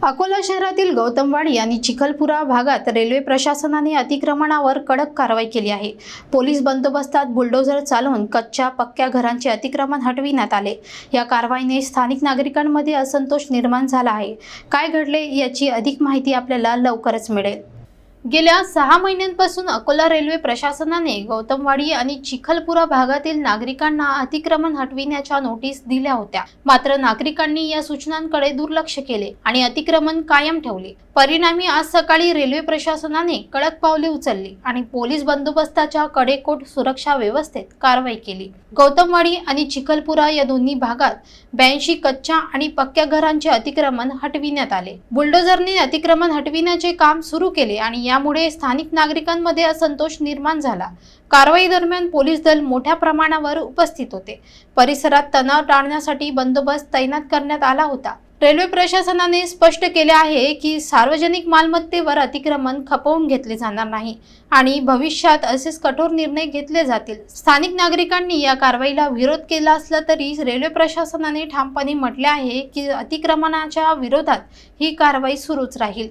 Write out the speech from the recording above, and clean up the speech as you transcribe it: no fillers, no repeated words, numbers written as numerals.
अकोला शहरातील गौतमवाडी आणि चिखलपुरा भागात रेल्वे प्रशासनाने अतिक्रमणावर कडक कारवाई केली आहे। पोलीस बंदोबस्तात बुलडोझर चालवून कच्च्या पक्क्या घरांचे अतिक्रमण हटविण्यात आले। या कारवाईने स्थानिक नागरिकांमध्ये असंतोष निर्माण झाला आहे। काय घडले याची अधिक माहिती आपल्याला लवकरच मिळेल। गेल्या 6 महिन्यांपासून अकोला रेल्वे प्रशासनाने गौतमवाडी आणि चिखलपुरा भागातील नागरिकांना अतिक्रमण हटविण्याच्या नोटीस दिल्या होत्या। मात्र नागरिकांनी या सूचनांकडे दुर्लक्ष केले आणि अतिक्रमण कायम ठेवले। परिणामी आज सकाळी रेल्वे प्रशासनाने कडक पावले उचलली आणि पोलीस बंदोबस्ताच्या कडेकोट सुरक्षा व्यवस्थेत कारवाई केली। गौतमवाडी आणि चिखलपुरा या दोन्ही भागात 82 कच्च्या आणि पक्क्या घरांचे अतिक्रमण हटविण्यात आले। बुलडोझरने अतिक्रमण हटविण्याचे काम सुरू केले आणि यामुळे स्थानिक नागरिकांमध्ये असंतोष निर्माण झाला। कारवाई दरम्यान पोलीस दल मोठ्या प्रमाणावर उपस्थित होते। परिसरात तणाव टाळण्यासाठी बंदोबस्त तैनात करण्यात आला होता। रेल्वे प्रशासनाने स्पष्ट केले आहे की सार्वजनिक मालमत्तेवर अतिक्रमण खपवून घेतले जाणार नाही आणि भविष्यात असेच कठोर निर्णय घेतले जातील। स्थानिक नागरिकांनी या कारवाईला विरोध केला असला तरी रेल्वे प्रशासनाने ठामपणे म्हटले आहे की अतिक्रमणाच्या विरोधात ही कारवाई सुरूच राहील।